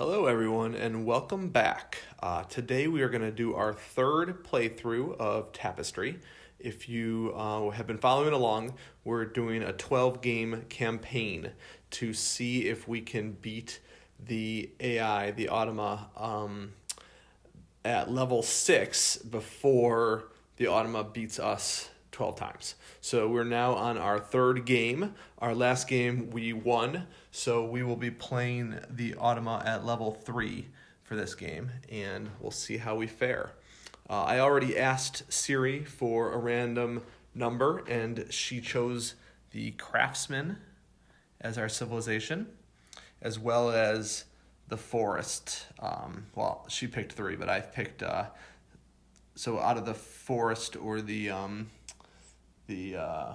Hello everyone and welcome back. Today we are going to do our third playthrough of Tapestry. If you have been following along, we're doing a 12-game campaign to see if we can beat the AI, the Automa, at level 6 before the Automa beats us 12 times. So we're now on our third game. Our last game we won, so we will be playing the Automa at level 3 for this game, and we'll see how we fare. I already asked Siri for a random number, and she chose the Craftsmen as our civilization, as well as the forest. Well, she picked 3, but I picked, so out of the forest or the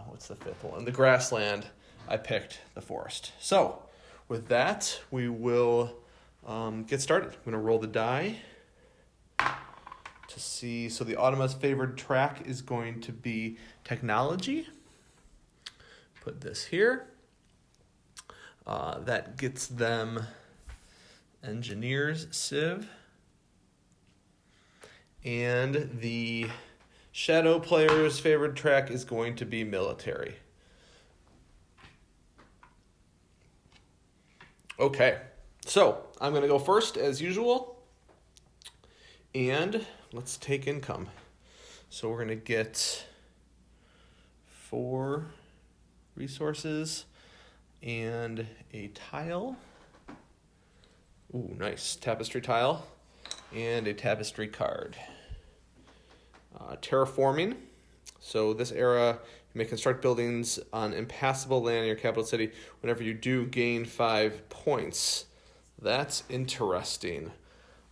what's the fifth one? The grassland, I picked the forest. So with that, we will get started. I'm going to roll the die to see. So the Automa's favored track is going to be technology. Put this here. That gets them engineers civ. And the Shadow player's favorite track is going to be military. Okay, so I'm going to go first as usual. And let's take income. So we're going to get 4 resources and a tile. Ooh, nice. Tapestry tile and a tapestry card. Terraforming. So this era, you may construct buildings on impassable land in your capital city. Whenever you do, gain 5 points. That's interesting.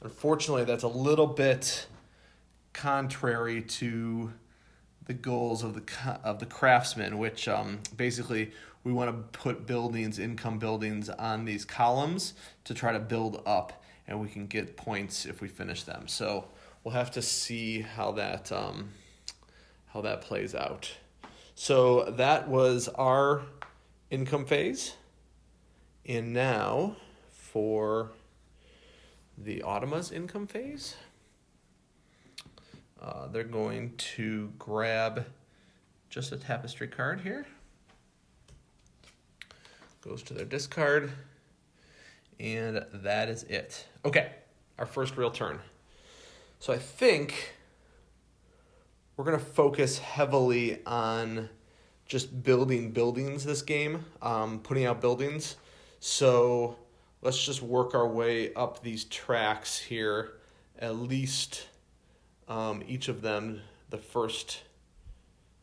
Unfortunately, that's a little bit contrary to the goals of the Craftsmen, which basically we want to put buildings, income buildings, on these columns to try to build up, and we can get points if we finish them. So we'll have to see how that plays out. So that was our income phase. And now for the Automa's income phase, they're going to grab just a tapestry card here. Goes to their discard. And that is it. Okay, our first real turn. So I think we're going to focus heavily on just building buildings this game, putting out buildings. So let's just work our way up these tracks here, at least each of them the first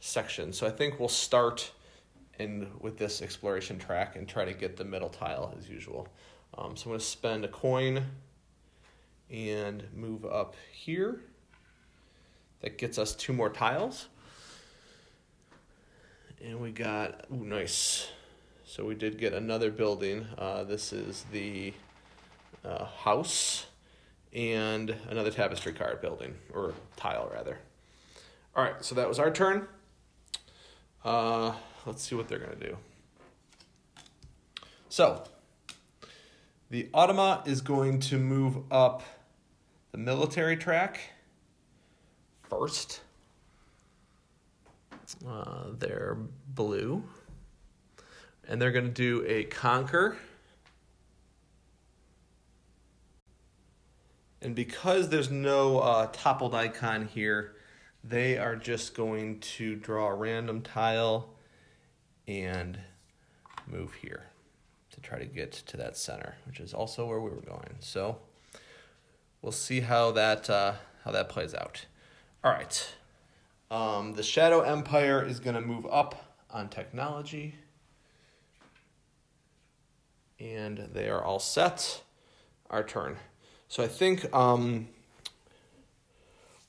section. So I think we'll start with this exploration track and try to get the middle tile as usual. So I'm going to spend a coin and move up here. That gets us 2 more tiles. And we got, ooh, nice. So we did get another building. This is the house and another tapestry card building, or tile rather. All right, so that was our turn. Let's see what they're gonna do. So the Automa is going to move up the military track first. They're blue. And they're going to do a conquer. And because there's no toppled icon here, they are just going to draw a random tile and move here to try to get to that center, which is also where we were going. So we'll see how that plays out. All right. The Shadow Empire is going to move up on technology. And they are all set. Our turn. So I think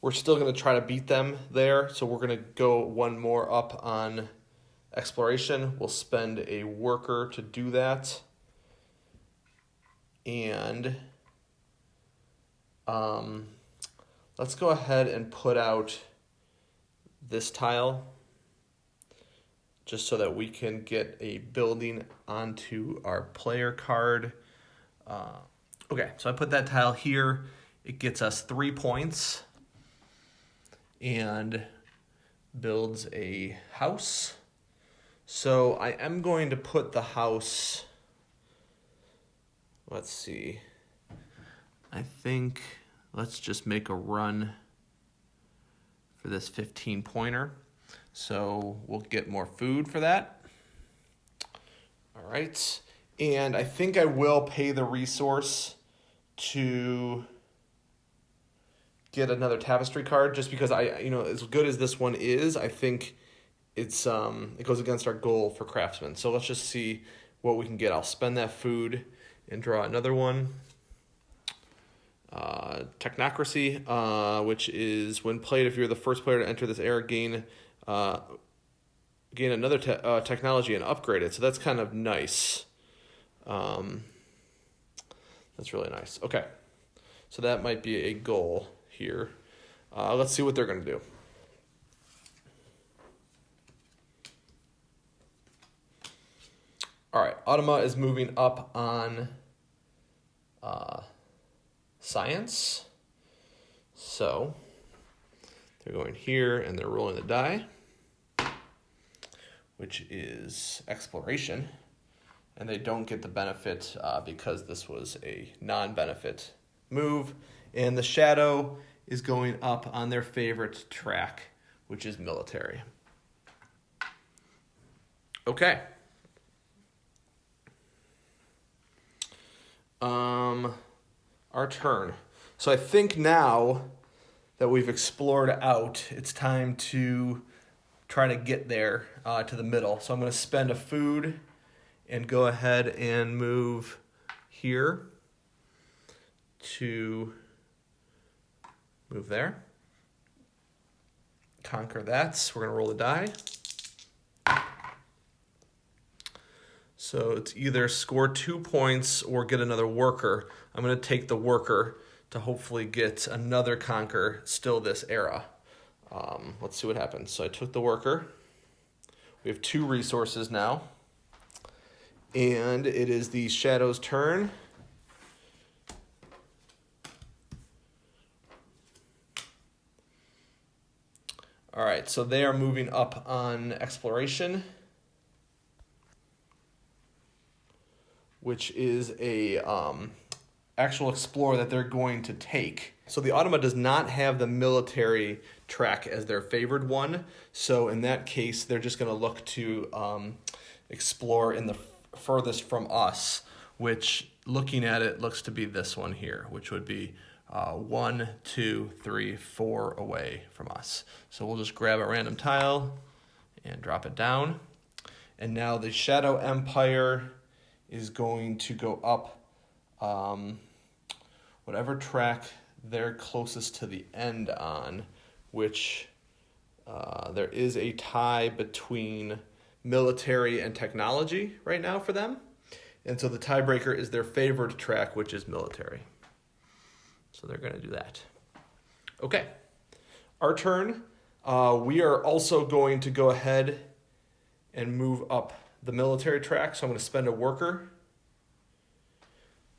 we're still going to try to beat them there. So we're going to go 1 more up on exploration. We'll spend a worker to do that. And let's go ahead and put out this tile just so that we can get a building onto our player card Okay, so I put that tile here. It gets us 3 points and builds a house. So I am going to put the house, let's see, I think let's just make a run for this 15 pointer. So we'll get more food for that. All right, and I think I will pay the resource to get another Tapestry card, just because as good as this one is, I think it goes against our goal for Craftsmen. So let's just see what we can get. I'll spend that food and draw another one. Technocracy, which is when played, if you're the first player to enter this era, gain another technology and upgrade it. So that's kind of nice. That's really nice. Okay, so that might be a goal here. Let's see what they're going to do. All right, Automa is moving up on science. So they're going here and they're rolling the die, which is exploration. And they don't get the benefit because this was a non-benefit move. And the shadow is going up on their favorite track, which is military. Okay. Our turn. So I think now that we've explored out, it's time to try to get there to the middle. So I'm going to spend a food and go ahead and move here to move there. Conquer that. So we're going to roll the die. So it's either score 2 points or get another worker. I'm going to take the worker to hopefully get another conquer still this era. Let's see what happens. So I took the worker. We have 2 resources now. And it is the shadow's turn. All right, so they are moving up on exploration, which is a actual explorer that they're going to take. So the Automa does not have the military track as their favored one. So in that case, they're just going to look to explore in the furthest from us, which, looking at it, looks to be this one here, which would be 1, 2, 3, 4 away from us. So we'll just grab a random tile and drop it down. And now the Shadow Empire is going to go up whatever track they're closest to the end on, which there is a tie between military and technology right now for them. And so the tiebreaker is their favorite track, which is military. So they're going to do that. Okay, our turn. We are also going to go ahead and move up the military track. So I'm going to spend a worker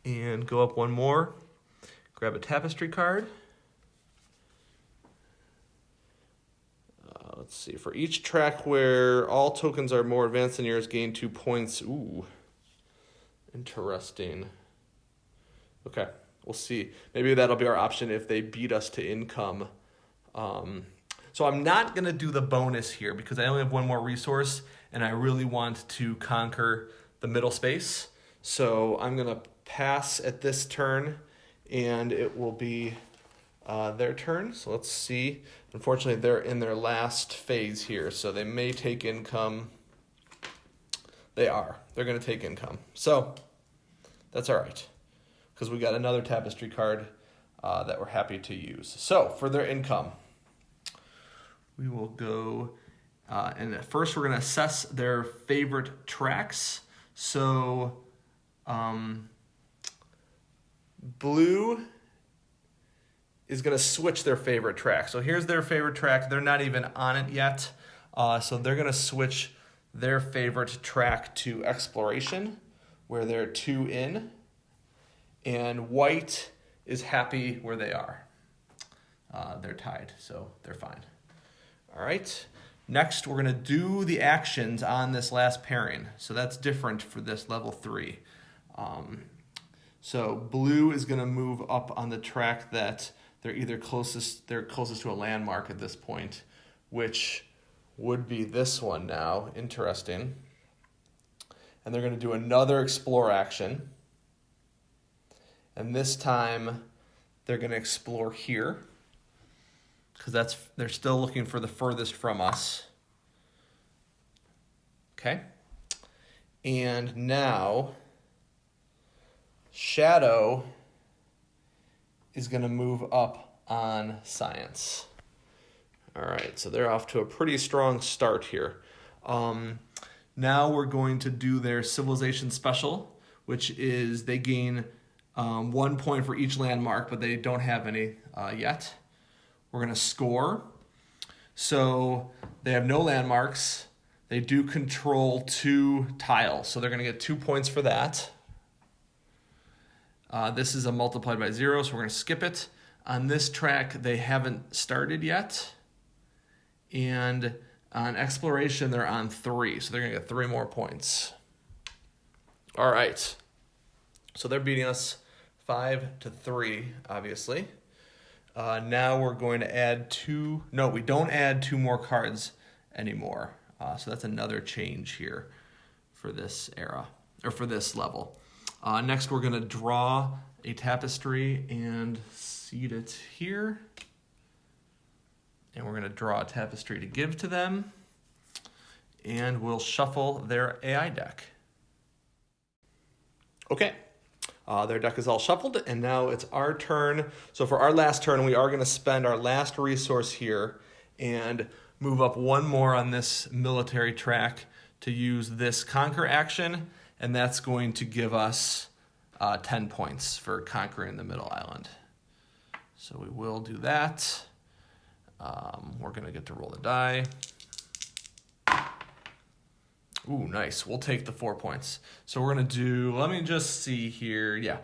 and go up one more. Grab a Tapestry card. Let's see. For each track where all tokens are more advanced than yours, gain 2 points. Ooh, interesting. Okay, we'll see. Maybe that'll be our option if they beat us to income. So I'm not going to do the bonus here because I only have one more resource and I really want to conquer the middle space. So I'm going to pass at this turn and it will be their turn. So let's see. Unfortunately, they're in their last phase here, so they may take income. They are. They're going to take income. So that's all right because we got another Tapestry card that we're happy to use. So for their income, we will go, and at first we're going to assess their favorite tracks. So blue is going to switch their favorite track. So here's their favorite track. They're not even on it yet. So they're going to switch their favorite track to exploration, where they're 2 in. and white is happy where they are. They're tied, so they're fine. All right. Next, we're going to do the actions on this last pairing. So that's different for this level 3. So blue is going to move up on the track that they're closest to a landmark at this point, which would be this one now. Interesting. And they're going to do another explore action. And this time they're going to explore here, because they're still looking for the furthest from us. Okay. And now Shadow is going to move up on science. All right, so they're off to a pretty strong start here. Now we're going to do their civilization special, which is they gain 1 point for each landmark, but they don't have any yet. We're going to score. So they have no landmarks. They do control 2 tiles, so they're going to get 2 points for that. This is a multiplied by 0, so we're going to skip it. On this track, they haven't started yet. And on exploration, they're on 3, so they're going to get 3 more points. All right. So they're beating us 5-3, obviously. Now we're going to add 2. No, we don't add 2 more cards anymore. So that's another change here for this era, or for this level. Next, we're going to draw a tapestry and seed it here. And we're going to draw a tapestry to give to them. And we'll shuffle their AI deck. Okay. Their deck is all shuffled, and now it's our turn. So for our last turn, we are going to spend our last resource here and move up 1 more on this military track to use this conquer action, and that's going to give us 10 points for conquering the middle island. So we will do that. We're going to get to roll the die. Ooh, nice. We'll take the 4 points. So we're going to do, let me just see here. Yeah.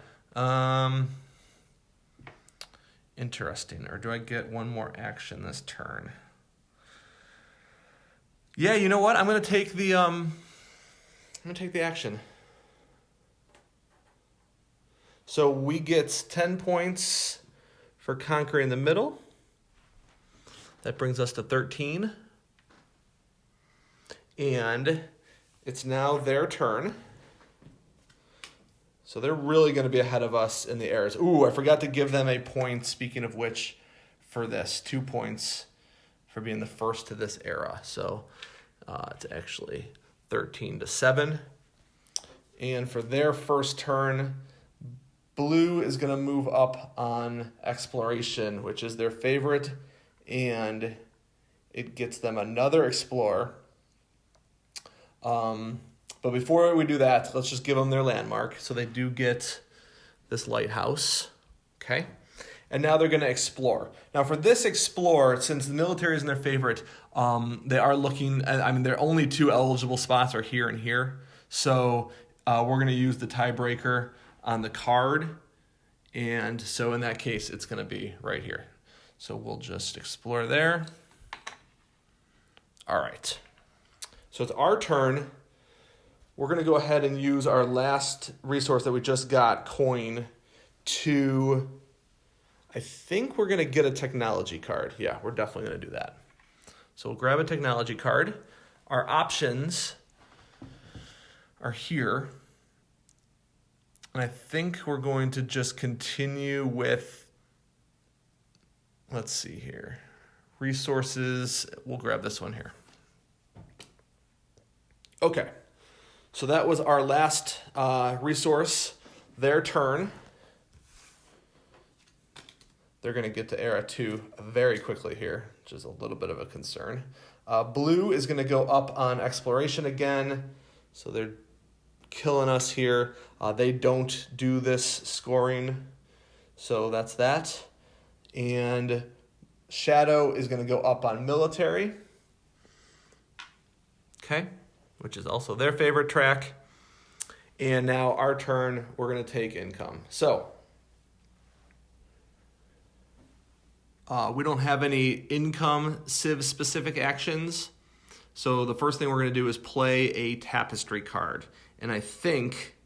Interesting. Or do I get 1 more action this turn? Yeah, you know what? I'm going to take the action. So we get 10 points for conquering the middle. That brings us to 13. And it's now their turn. So they're really going to be ahead of us in the eras. Ooh, I forgot to give them a point, speaking of which, for this. 2 points for being the first to this era. So it's actually 13-7. And for their first turn, blue is going to move up on exploration, which is their favorite. And it gets them another explorer. But before we do that, let's just give them their landmark. So they do get this lighthouse, okay? And now they're going to explore. Now for this explore, since the military isn't their favorite, they are looking, their only 2 eligible spots are here and here. So we're going to use the tiebreaker on the card. And so in that case, it's going to be right here. So we'll just explore there. All right. So it's our turn. We're going to go ahead and use our last resource that we just got, coin, to, I think we're going to get a technology card. Yeah, we're definitely going to do that. So we'll grab a technology card. Our options are here. And I think we're going to just continue with, let's see here, resources. We'll grab this one here. Okay, so that was our last resource, their turn. They're going to get to era 2 very quickly here, which is a little bit of a concern. Blue is going to go up on exploration again, so they're killing us here. They don't do this scoring, so that's that. And Shadow is going to go up on military. Okay. Which is also their favorite track. And now our turn, we're going to take income. So we don't have any income civ specific actions. So the first thing we're going to do is play a Tapestry card. And I think,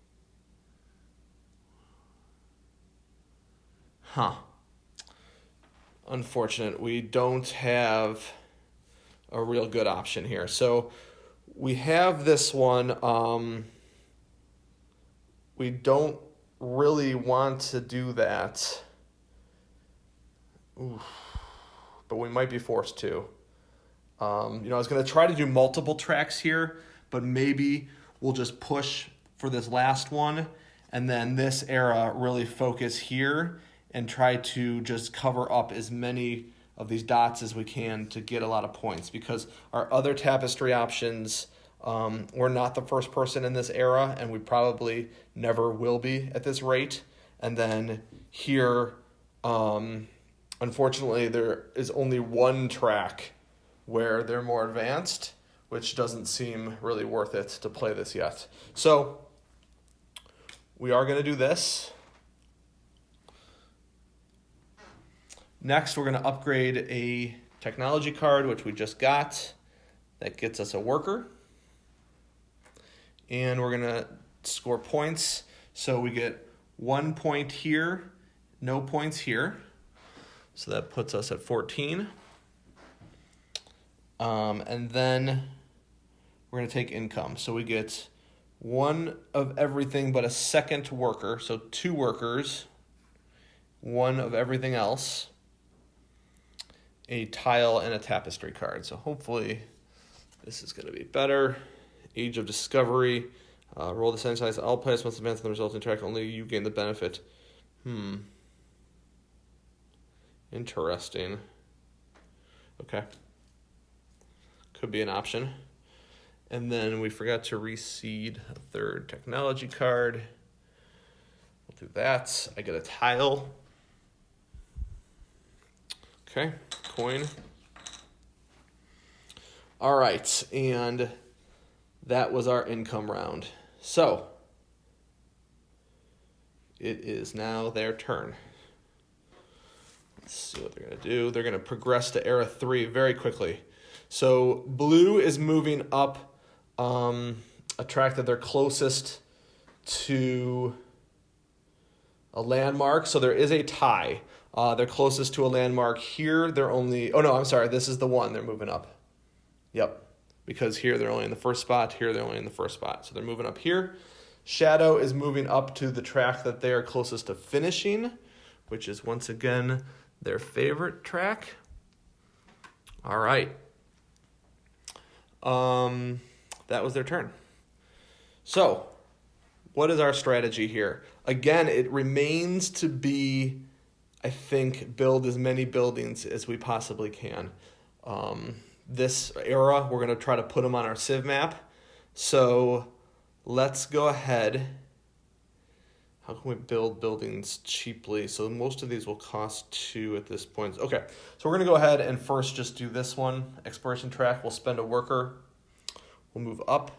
unfortunate, we don't have a real good option here. So we have this one. We don't really want to do that. Oof. But we might be forced to. I was going to try to do multiple tracks here, but maybe we'll just push for this last one, and then this era really focus here and try to just cover up as many of these dots as we can to get a lot of points, because our other Tapestry options, we're not the first person in this era, and we probably never will be at this rate. And then here, unfortunately, there is only one track where they're more advanced, which doesn't seem really worth it to play this yet. So we are going to do this. Next, we're going to upgrade a technology card, which we just got. That gets us a worker. And we're going to score points. So we get 1 point here, no points here. So that puts us at 14. And then we're going to take income. So we get one of everything but a second worker. So 2 workers, one of everything else, a tile, and a Tapestry card. So hopefully this is going to be better. Age of Discovery. Roll the same size. All players must advance in the resulting track. Only you gain the benefit. Interesting. Okay. Could be an option. And then we forgot to reseed a third technology card. We'll do that. I get a tile. Okay, coin. All right, and that was our income round. So it is now their turn. Let's see what they're going to do. They're going to progress to Era 3 very quickly. So blue is moving up a track that they're closest to a landmark. So there is a tie. They're closest to a landmark here. They're only... Oh, no, I'm sorry. This is the one they're moving up. Yep. Because here they're only in the first spot. Here they're only in the first spot. So they're moving up here. Shadow is moving up to the track that they are closest to finishing, which is once again their favorite track. All right. That was their turn. So, what is our strategy here? Again, it remains to be, I think, build as many buildings as we possibly can. This era, we're going to try to put them on our Civ map. So, let's go ahead. How can we build buildings cheaply? So most of these will cost 2 at this point. Okay, so we're going to go ahead and first just do this one, exploration track. We'll spend a worker. We'll move up.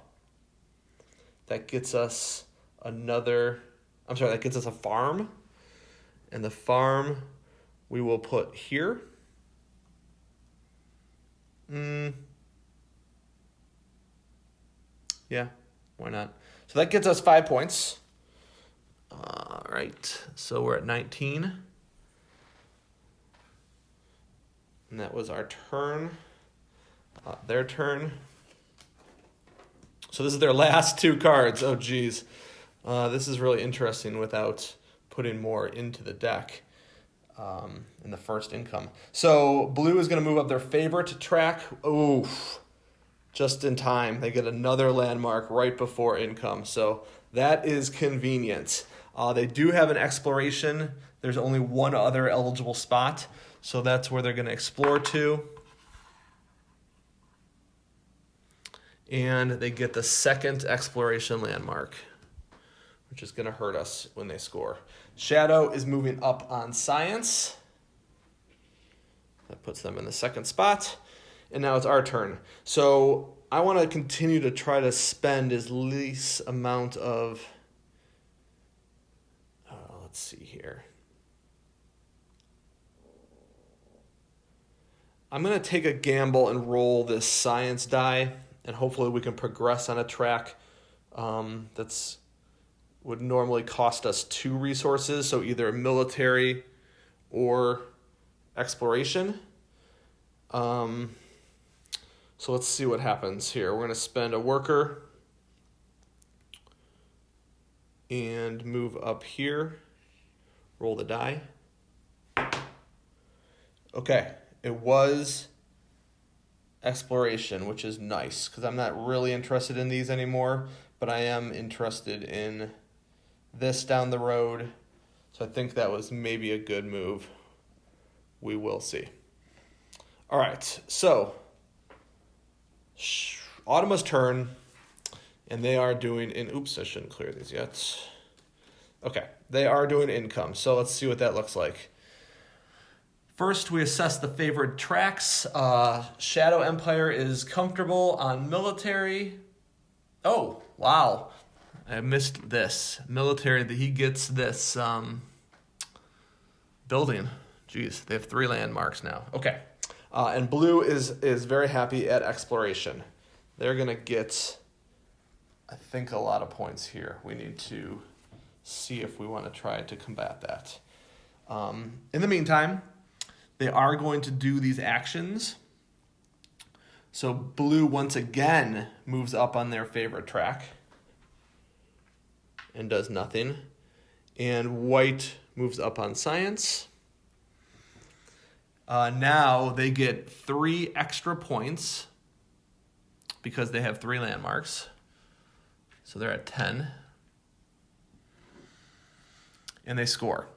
That gets us that gets us a farm. And the farm we will put here. Yeah, why not? So that gets us 5 points. All right, so we're at 19. And that was our turn. Their turn. So this is their last 2 cards. Oh, geez. This is really interesting without putting more into the deck in the first income. So blue is going to move up their favorite track. Oof. Just in time. They get another landmark right before income. So that is convenient. They do have an exploration. There's only one other eligible spot. So that's where they're going to explore to. And they get the second exploration landmark, which is going to hurt us when they score. Shadow is moving up on science. That puts them in the second spot. And now it's our turn. So I want to continue to try to spend as least amount of let's see here. I'm going to take a gamble and roll this science die, and hopefully we can progress on a track that's would normally cost us 2 resources, so either military or exploration. So let's see what happens here. We're going to spend a worker and move up here. Roll the die. Okay, it was exploration, which is nice because I'm not really interested in these anymore, but I am interested in this down the road. So I think that was maybe a good move. We will see. All right, so Automa's turn, and they are doing oops, I shouldn't clear these yet. Okay, they are doing income, so let's see what that looks like. First, we assess the favored tracks. Shadow Empire is comfortable on military. Oh, wow. I missed this. Military, he gets this building. Jeez, they have 3 landmarks now. Okay. And blue is very happy at exploration. They're going to get, I think, a lot of points here. We need to see if we want to try to combat that. In the meantime, they are going to do these actions. So blue once again moves up on their favorite track and does nothing. And white moves up on science. Now they get 3 extra points because they have 3 landmarks. So they're at 10. And they score.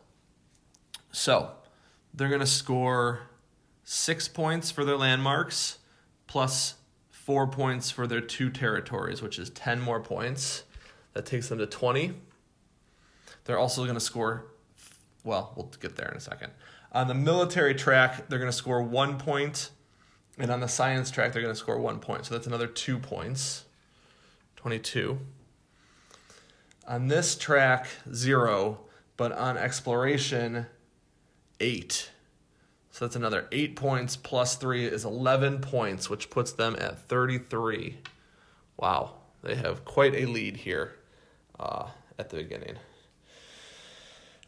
So they're going to score 6 points for their landmarks plus 4 points for their 2 territories, which is 10 more points. That takes them to 20. They're also going to score, well, we'll get there in a second. On the military track, they're going to score 1 point. And on the science track, they're going to score 1 point. So that's another 2 points, 22. On this track, 0. But on exploration, 8. So that's another 8 points plus 3 is 11 points, which puts them at 33. Wow, they have quite a lead here at the beginning.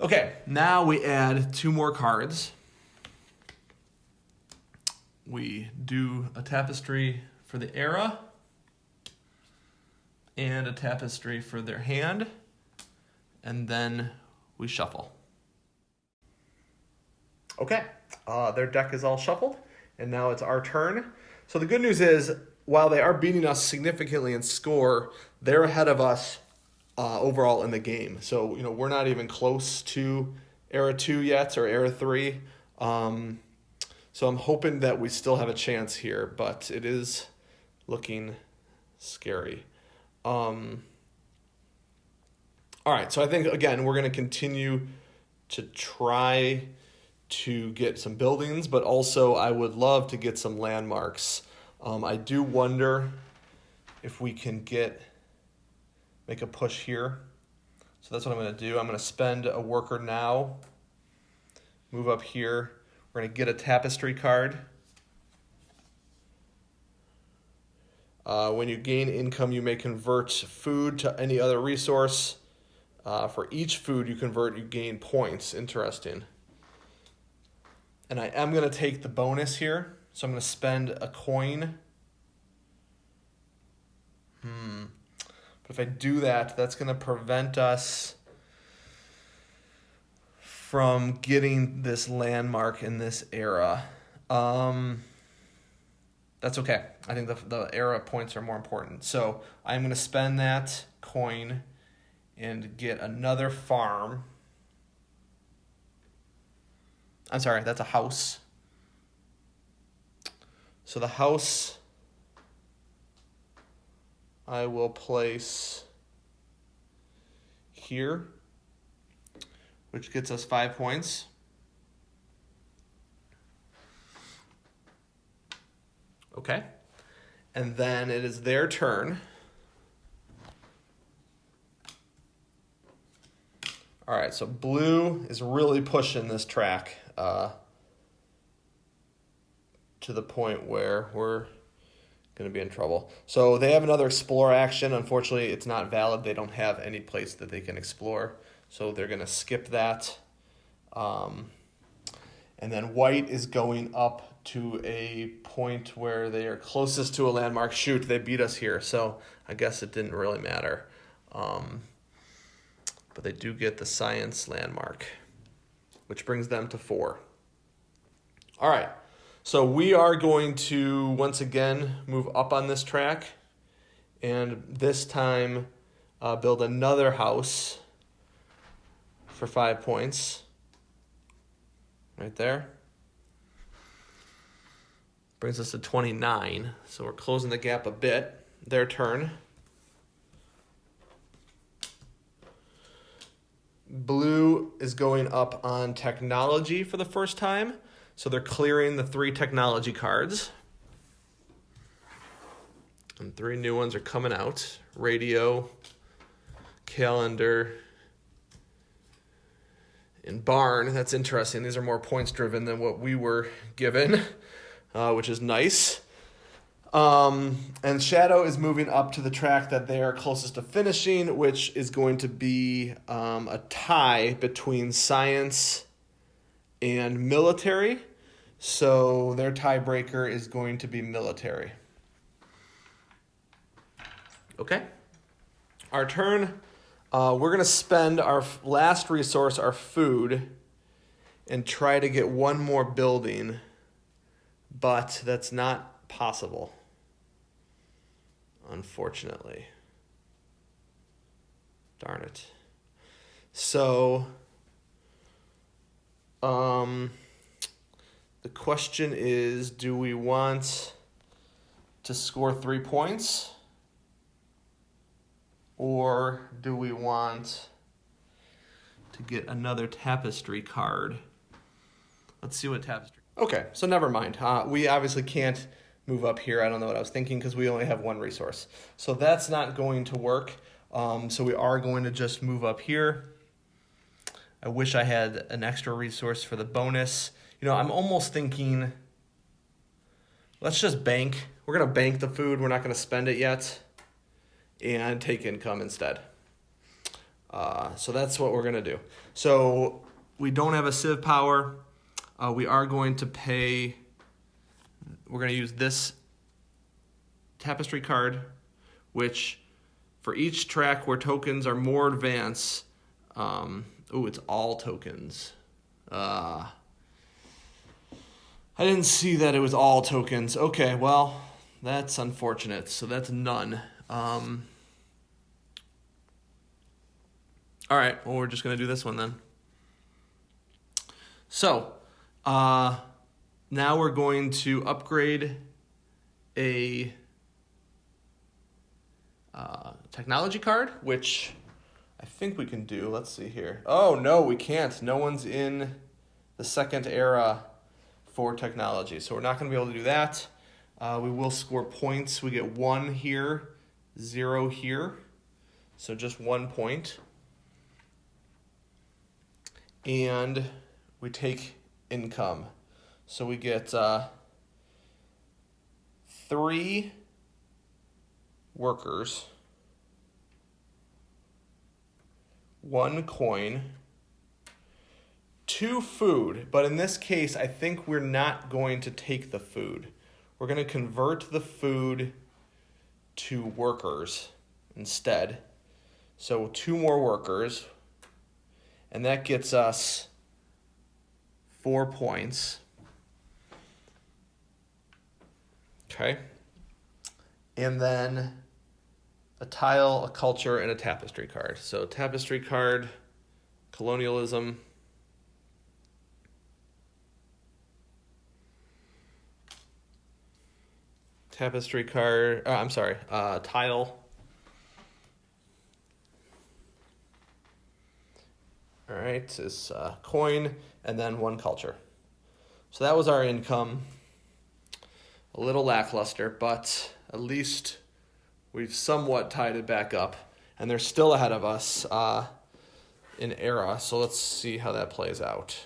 Okay, now we add 2 more cards. We do a tapestry for the era and a tapestry for their hand, and then we shuffle. Okay, their deck is all shuffled, and now it's our turn. So the good news is, while they are beating us significantly in score, they're ahead of us overall in the game. So, we're not even close to Era 2 yet, or Era 3. So I'm hoping that we still have a chance here, but it is looking scary. All right, so I think, again, we're going to continue to try to get some buildings, but also I would love to get some landmarks. I do wonder if we can make a push here. So that's what I'm going to do. I'm going to spend a worker now, move up here. We're going to get a tapestry card. When you gain income, you may convert food to any other resource. For each food you convert, you gain points. Interesting. And I am going to take the bonus here. So I'm going to spend a coin. But if I do that, that's going to prevent us from getting this landmark in this era. That's okay. I think the era points are more important. So I'm going to spend that coin and get another farm. I'm sorry, that's a house. So the house I will place here, which gets us 5 points. Okay. And then it is their turn. All right, so blue is really pushing this track to the point where we're going to be in trouble. So they have another explore action. Unfortunately, it's not valid. They don't have any place that they can explore. So they're going to skip that. And then white is going up to a point where they are closest to a landmark. Shoot, they beat us here. So I guess it didn't really matter. But they do get the science landmark, which brings them to 4. All right. So we are going to, once again, move up on this track and this time build another house for 5 points. Right there. Brings us to 29. So we're closing the gap a bit. Their turn. Blue is going up on technology for the first time. So they're clearing the 3 technology cards. And 3 new ones are coming out. Radio, calendar, and barn. That's interesting. These are more points driven than what we were given, which is nice. And Shadow is moving up to the track that they are closest to finishing, which is going to be a tie between science and military. So their tiebreaker is going to be military. Okay. Our turn. We're going to spend our last resource, our food, and try to get one more building, but that's not possible, unfortunately. Darn it. So, the question is, do we want to score 3 points? Or do we want to get another tapestry card? Let's see what tapestry... Okay, so never mind. We obviously can't move up here. I don't know what I was thinking because we only have 1 resource. So that's not going to work. So we are going to just move up here. I wish I had an extra resource for the bonus. You know, I'm almost thinking, let's just bank. We're going to bank the food. We're not going to spend it yet. And take income instead. So that's what we're going to do. So we don't have a civ power. We are going to pay, we're going to use this tapestry card, which for each track where tokens are more advanced, it's all tokens. I didn't see that it was all tokens. Okay, well, that's unfortunate. So that's none. All right, well, we're just going to do this one then. So, now we're going to upgrade a technology card, which I think we can do. Let's see here. Oh, no, we can't. No one's in the second era for technology, so we're not going to be able to do that. We will score points. We get 1 here, 0 here, so just 1 point. And we take income. So we get 3 workers, 1 coin, 2 food. But in this case, I think we're not going to take the food. We're going to convert the food to workers instead. So 2 more workers. And that gets us 4 points. Okay. And then a tile, a culture, and a tapestry card. So tapestry card, colonialism. Tapestry card, tile. All right, is coin, and then 1 culture. So that was our income. A little lackluster, but at least we've somewhat tied it back up. And they're still ahead of us. in era, so let's see how that plays out.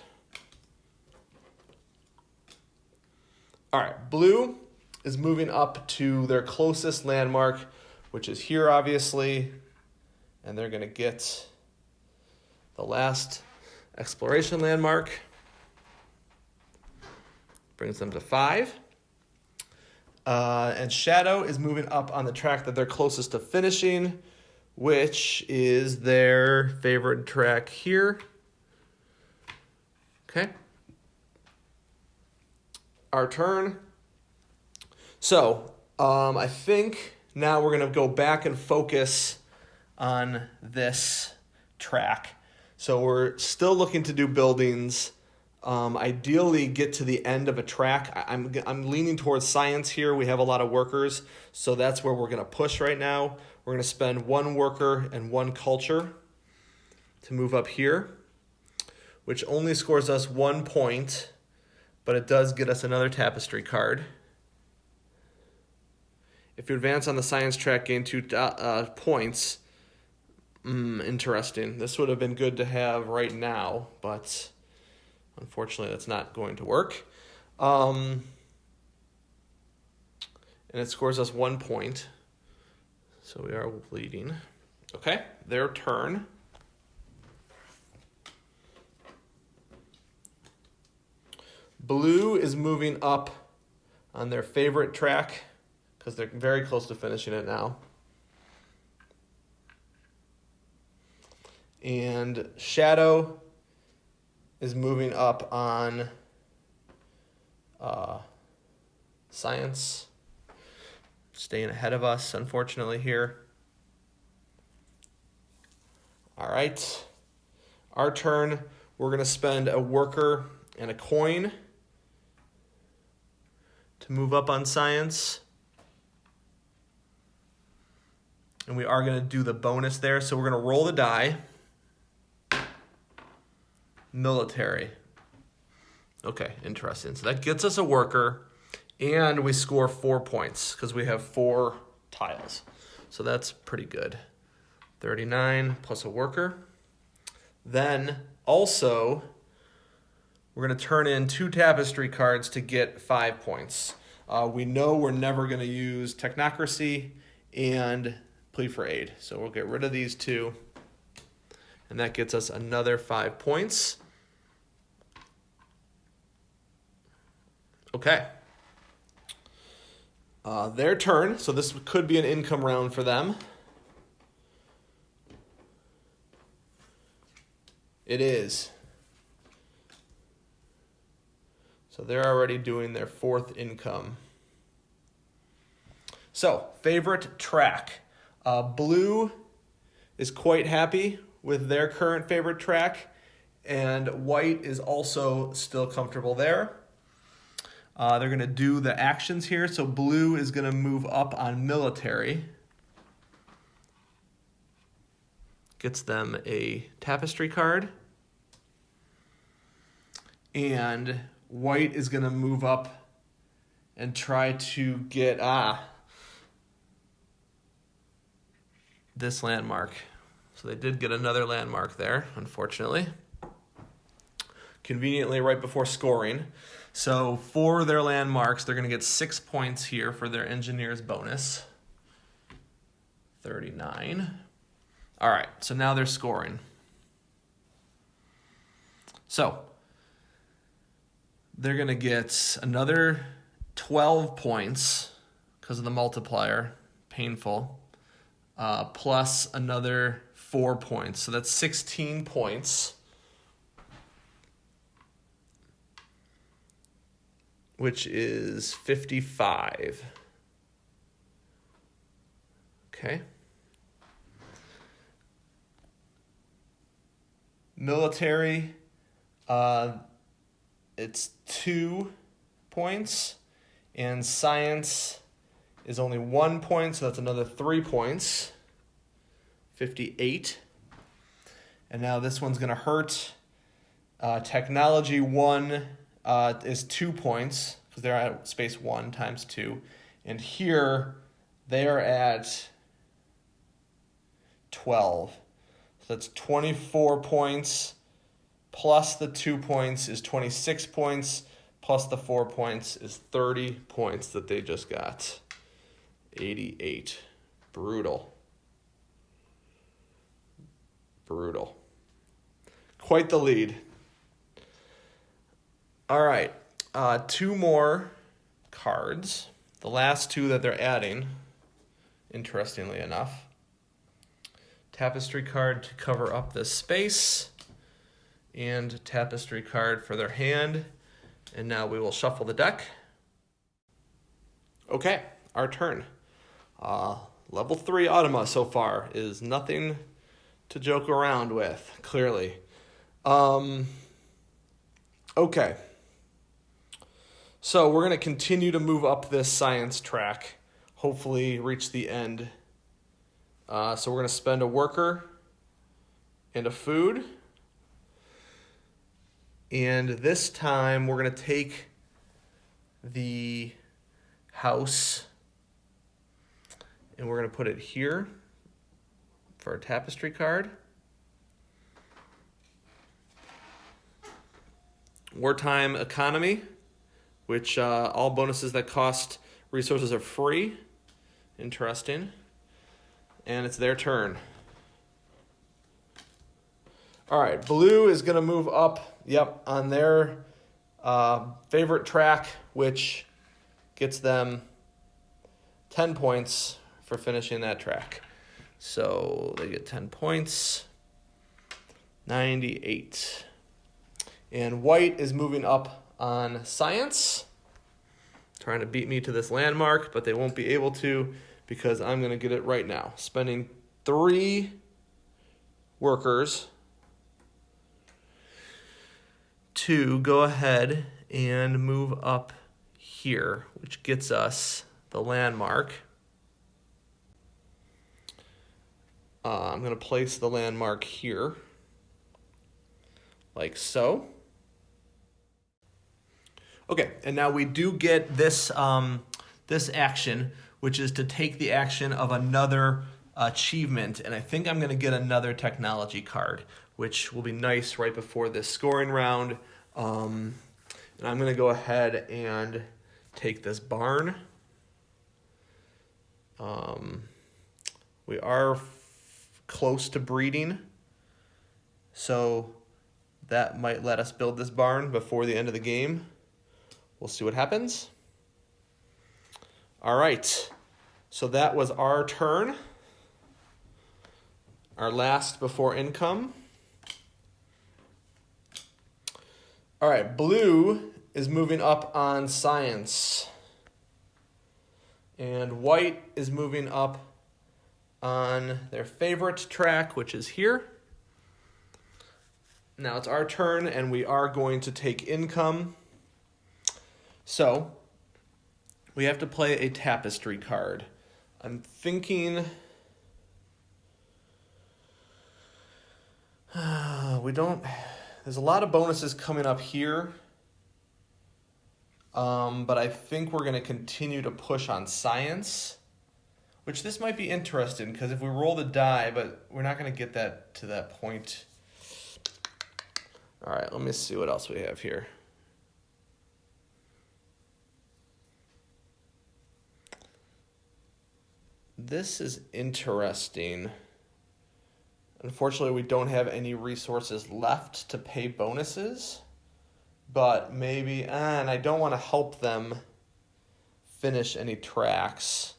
All right, blue is moving up to their closest landmark, which is here, obviously, and they're going to get the last exploration landmark. Brings them to 5. And shadow is moving up on the track that they're closest to finishing, which is their favorite track here. Okay. Our turn. So, I think now we're going to go back and focus on this track. So we're still looking to do buildings. Ideally get to the end of a track. I'm leaning towards science here. We have a lot of workers, so that's where we're going to push right now. We're going to spend 1 worker and 1 culture to move up here, which only scores us 1 point, but it does get us another tapestry card. If you advance on the science track, gain 2 points. Interesting. This would have been good to have right now, but unfortunately that's not going to work. And it scores us 1 point. So we are leading. Okay, their turn. Blue is moving up on their favorite track because they're very close to finishing it now. And shadow is moving up on science, staying ahead of us, unfortunately, here. All right, our turn. We're going to spend a worker and a coin to move up on science. And we are going to do the bonus there, so we're going to roll the die. Military. Okay, interesting. So that gets us a worker, and we score 4 points because we have 4 tiles. So that's pretty good. 39 plus a worker. Then also, we're going to turn in 2 tapestry cards to get 5 points. We know we're never going to use technocracy and plea for aid. So we'll get rid of these 2, and that gets us another 5 points. Okay. Their turn, so this could be an income round for them. It is. So they're already doing their 4th income. So, favorite track. Blue is quite happy with their current favorite track, and white is also still comfortable there. They're going to do the actions here. So blue is going to move up on military. Gets them a tapestry card. And white is going to move up and try to get this landmark. So they did get another landmark there, unfortunately. Conveniently right before scoring. So for their landmarks, they're going to get 6 points here for their engineer's bonus. 39. All right, so now they're scoring. So they're going to get another 12 points because of the multiplier. Painful. Plus another 4 points. So that's 16 points. Which is 55. Okay. Military, it's 2 points. And science is only 1 point, so that's another 3 points. 58. And now this one's going to hurt. Technology 1 is 2 points, because they're at space 1 times 2. And here, they are at 12. So that's 24 points, plus the 2 points is 26 points, plus the 4 points is 30 points that they just got. 88. Brutal. Brutal. Quite the lead. All right, 2 more cards. The last 2 that they're adding, interestingly enough. Tapestry card to cover up this space, and tapestry card for their hand. And now we will shuffle the deck. Okay, our turn. Level 3 Automa so far is nothing to joke around with, clearly. Okay. So we're going to continue to move up this science track, hopefully reach the end. So we're going to spend a worker and a food. And this time we're going to take the house and we're going to put it here for a tapestry card. Wartime economy, which all bonuses that cost resources are free. Interesting. And it's their turn. All right, blue is going to move up, on their favorite track, which gets them 10 points for finishing that track. So they get 10 points, 98. And white is moving up on science, trying to beat me to this landmark, but they won't be able to because I'm going to get it right now. Spending 3 workers to go ahead and move up here, which gets us the landmark. I'm going to place the landmark here, like so. Okay, and now we do get this this action, which is to take the action of another achievement, and I think I'm going to get another technology card, which will be nice right before this scoring round. And I'm going to go ahead and take this barn. We are close to breeding, so that might let us build this barn before the end of the game. We'll see what happens. All right, so that was our turn. Our last before income. All right, blue is moving up on science. And white is moving up on their favorite track, which is here. Now it's our turn, and we are going to take income. So we have to play a tapestry card. I'm thinking there's a lot of bonuses coming up here. But I think we're going to continue to push on science, which this might be interesting because if we roll the die, but we're not going to get that to that point. All right, let me see what else we have here. This is interesting. Unfortunately, we don't have any resources left to pay bonuses, but maybe, and I don't want to help them finish any tracks.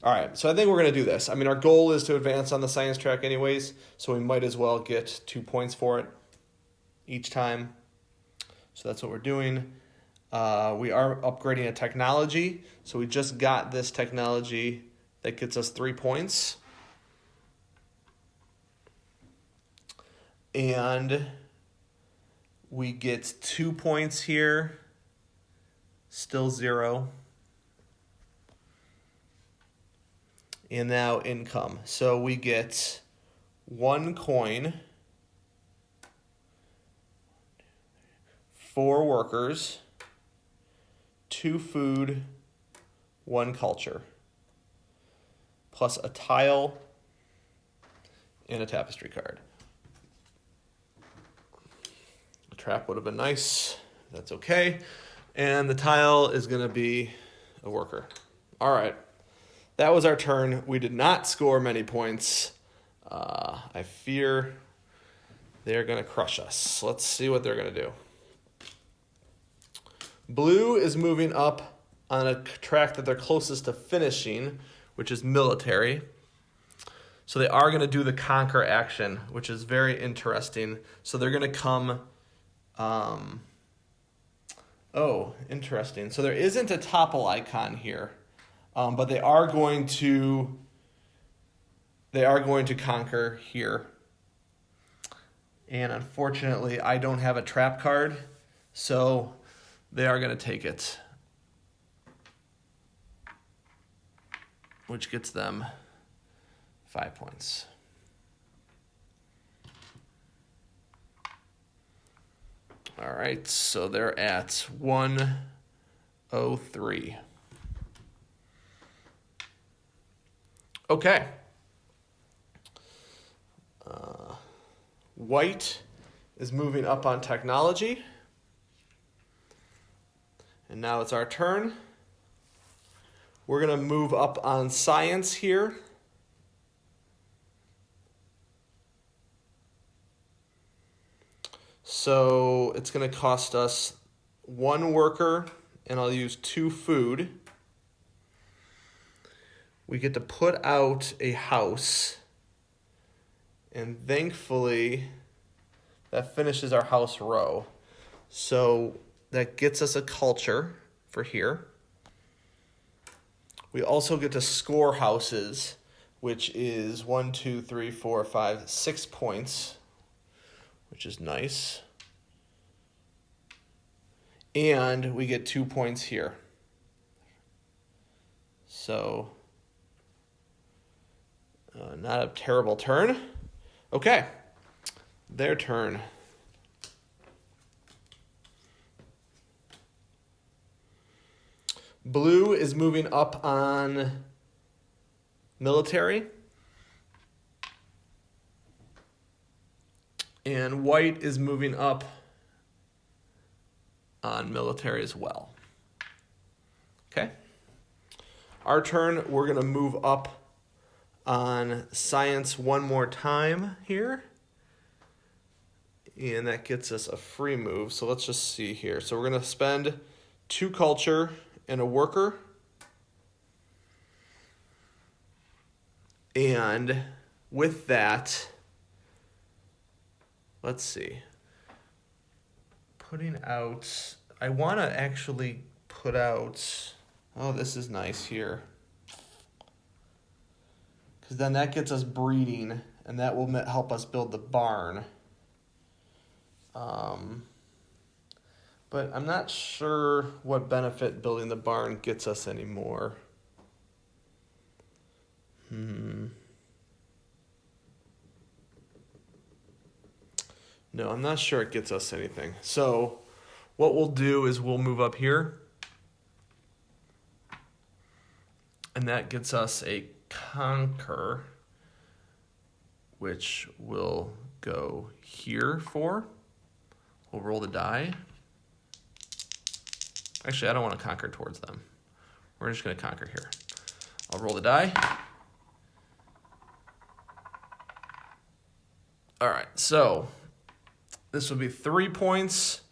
All right, so I think we're going to do this. I mean, our goal is to advance on the science track anyways, so we might as well get 2 points for it each time. So that's what we're doing. We are upgrading a technology, so we just got this technology that gets us 3 points. And we get 2 points here, still 0. And now income. So we get 1 coin, 4 workers, 2 food, 1 culture, plus a tile and a Tapestry card. A trap would have been nice. That's okay. And the tile is going to be a worker. All right. That was our turn. We did not score many points. I fear they're going to crush us. Let's see what they're going to do. Blue is moving up on a track that they're closest to finishing, which is military. So they are going to do the conquer action, which is very interesting. So they're going to come... oh, interesting. So there isn't a topple icon here, but they are going to conquer here. And unfortunately, I don't have a trap card, so they are going to take it, which gets them 5 points. All right, so they're at 103. Okay. White is moving up on technology. And now it's our turn. We're going to move up on science here. So it's going to cost us 1 worker, and I'll use 2 food. We get to put out a house, and thankfully that finishes our house row. So that gets us a culture for here. We also get to score houses, which is 6 points, which is nice. And we get 2 points here. So, not a terrible turn. Okay, their turn. Blue is moving up on military. And white is moving up on military as well. Okay. Our turn, we're going to move up on science one more time here. And that gets us a free move. So let's just see here. So we're going to spend 2 culture and a worker. And with that, let's see. Putting out, I want to actually put out, oh, this is nice here. Because then that gets us breeding, and that will help us build the barn. But I'm not sure what benefit building the barn gets us anymore. No, I'm not sure it gets us anything. So what we'll do is we'll move up here. And that gets us a conquer, which will go here for. We'll roll the die. Actually, I don't want to conquer towards them. We're just going to conquer here. I'll roll the die. All right, so this would be 3 points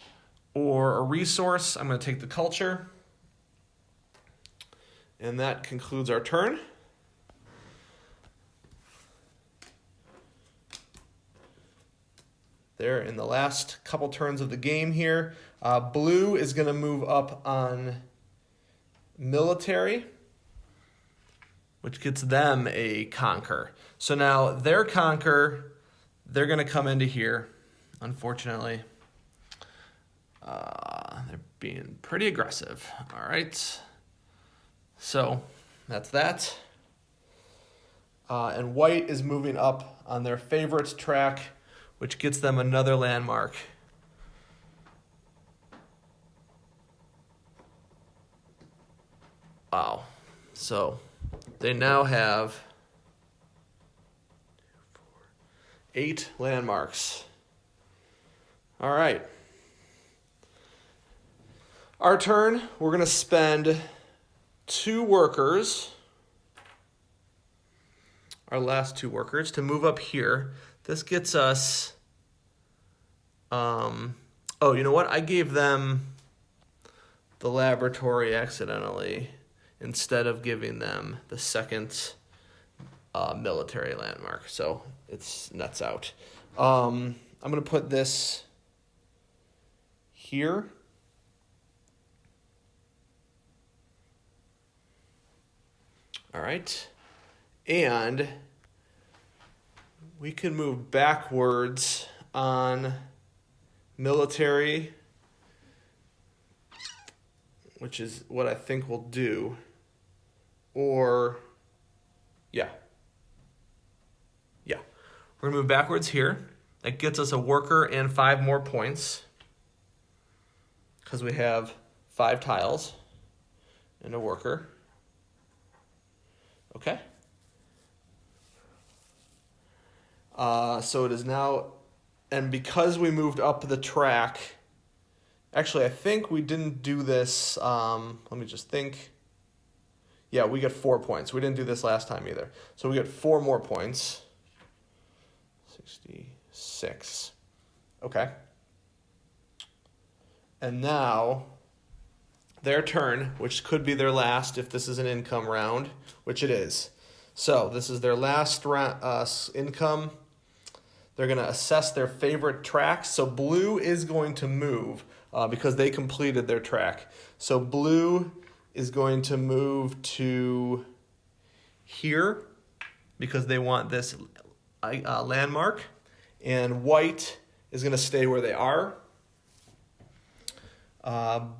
or a resource. I'm going to take the culture. And that concludes our turn. There in the last couple turns of the game here. Blue is going to move up on military, which gets them a conquer. So now their conquer, they're going to come into here, unfortunately. They're being pretty aggressive. All right. So that's that. And white is moving up on their favorite track, which gets them another landmark. Wow. So they now have 8 landmarks. All right. Our turn, we're going to spend 2 workers, our last 2 workers, to move up here. This gets us, oh, you know what? I gave them the laboratory accidentally instead of giving them the second military landmark. So it's nuts out. I'm going to put this here. All right. And we can move backwards on military, which is what I think we'll do. Or, yeah. We're going to move backwards here. That gets us a worker and 5 more points because we have 5 tiles and a worker. Okay. So it is now, and because we moved up the track, actually I think we didn't do this, let me just think. Yeah, we get 4 points. We didn't do this last time either. So we get 4 more points. 66. Okay. And now their turn, which could be their last if this is an income round, which it is. So this is their last income. They're going to assess their favorite tracks. So blue is going to move because they completed their track. So blue is going to move to here because they want this landmark. And white is going to stay where they are.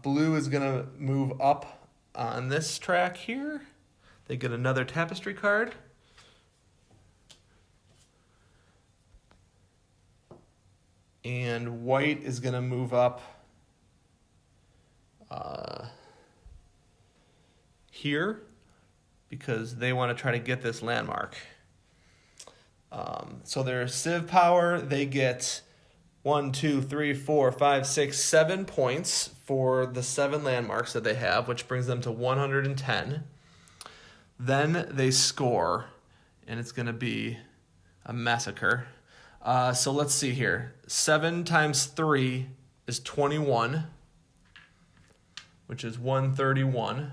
Blue is going to move up on this track here. They get another tapestry card. And white is going to move up here because they want to try to get this landmark. So their Civ power, they get 1, 2, 3, 4, 5, 6, 7 points for the 7 landmarks that they have, which brings them to 110. Then they score, and it's going to be a massacre. So let's see here. 7 times 3 is 21, which is 131.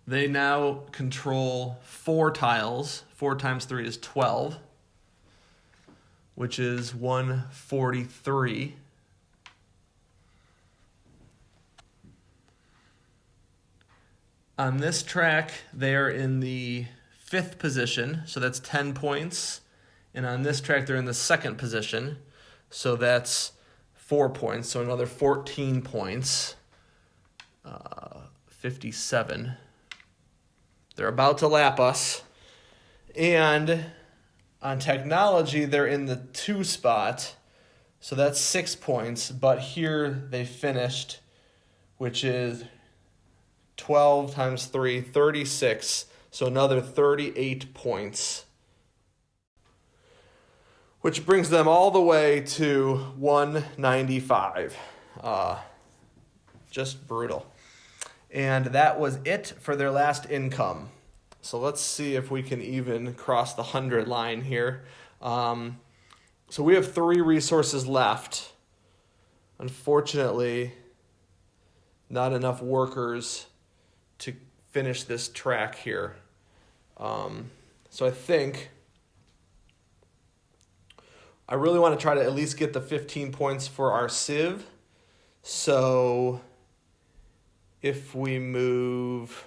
They now control 4 tiles. 4 times 3 is 12, which is 143. On this track, they are in the 5th position, so that's 10 points. And on this track, they're in the 2nd position, so that's 4 points, so another 14 points. 57. They're about to lap us. And on technology, they're in the 2 spot, so that's 6 points. But here they finished, which is 12 times 3, 36. So another 38 points, which brings them all the way to 195. Just brutal. And that was it for their last income. So let's see if we can even cross the 100 line here. So we have 3 resources left. Unfortunately, not enough workers to finish this track here. So I think I really want to try to at least get the 15 points for our Civ. So if we move,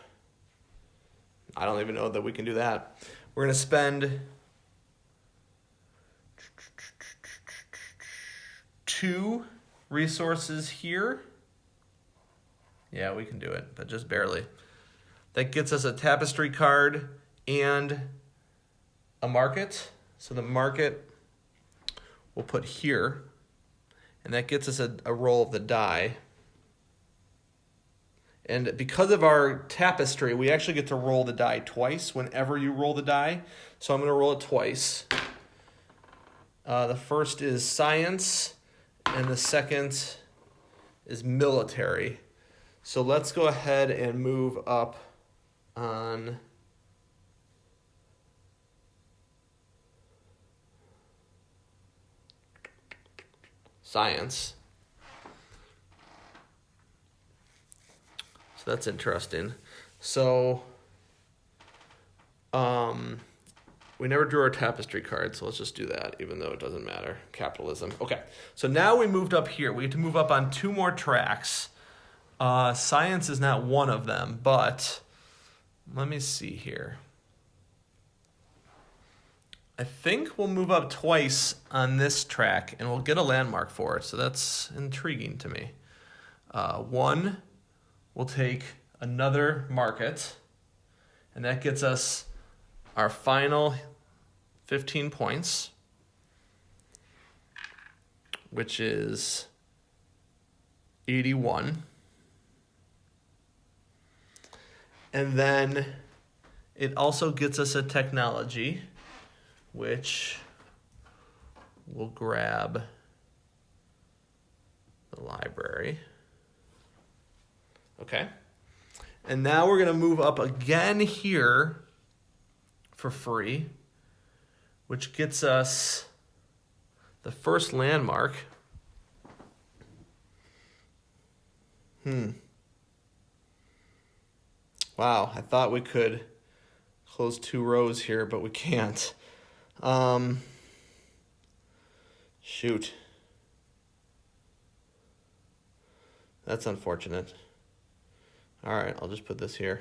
I don't even know that we can do that. We're going to spend 2 resources here. Yeah, we can do it, but just barely. That gets us a tapestry card and a market. So the market we'll put here, and that gets us a roll of the die. And because of our tapestry, we actually get to roll the die twice whenever you roll the die. So I'm going to roll it twice. The first is science, and the second is military. So let's go ahead and move up on science. So that's interesting. So we never drew our tapestry card, so let's just do that, even though it doesn't matter. Capitalism. Okay, so now we moved up here. We get to move up on 2 more tracks. Science is not one of them, but let me see here. I think we'll move up twice on this track, and we'll get a landmark for it, so that's intriguing to me. One, we'll take another market, and that gets us our final 15 points, which is 81. And then it also gets us a technology, which we'll grab the library. Okay. And now we're going to move up again here for free, which gets us the first landmark. Wow, I thought we could close 2 rows here, but we can't. Shoot. That's unfortunate. All right, I'll just put this here.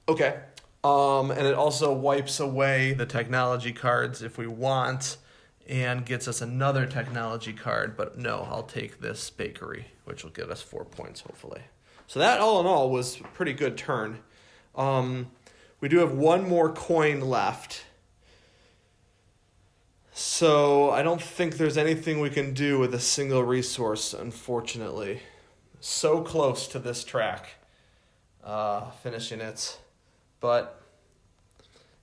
Okay. And it also wipes away the technology cards if we want, and gets us another technology card. But no, I'll take this bakery, which will get us 4 points, hopefully. So that, all in all, was a pretty good turn. We do have 1 more coin left. So I don't think there's anything we can do with a single resource, unfortunately. So close to this track, finishing it, but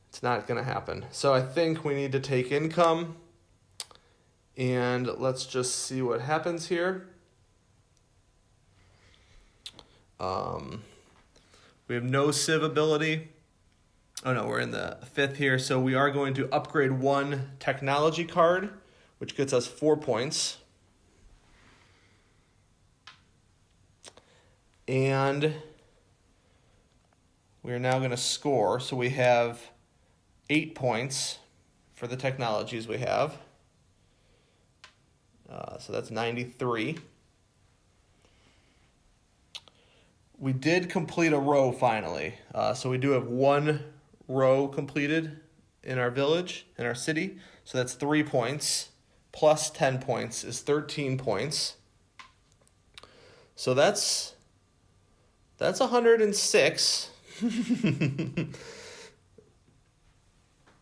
it's not going to happen. So I think we need to take income, and let's just see what happens here. We have no civ ability. Oh no, we're in the 5th here, so we are going to upgrade 1 technology card, which gets us 4 points. And we're now going to score, so we have 8 points for the technologies we have. So that's 93. We did complete a row finally. So we do have 1 row completed in our village, in our city. So that's 3 points. Plus 10 points is 13 points. So that's 106.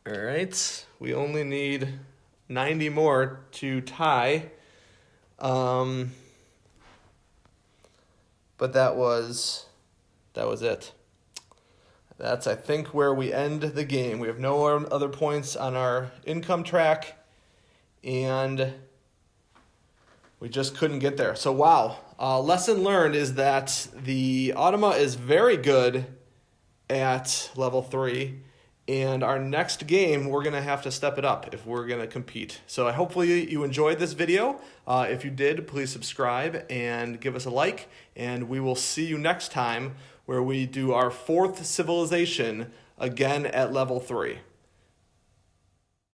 All right. We only need 90 more to tie. But that was it. That's, I think, where we end the game. We have no other points on our income track, and we just couldn't get there. So, wow. Lesson learned is that the Automa is very good at level 3, and our next game, we're going to have to step it up if we're going to compete. So hopefully you enjoyed this video. If you did, please subscribe and give us a like, and we will see you next time where we do our 4th civilization again at level 3.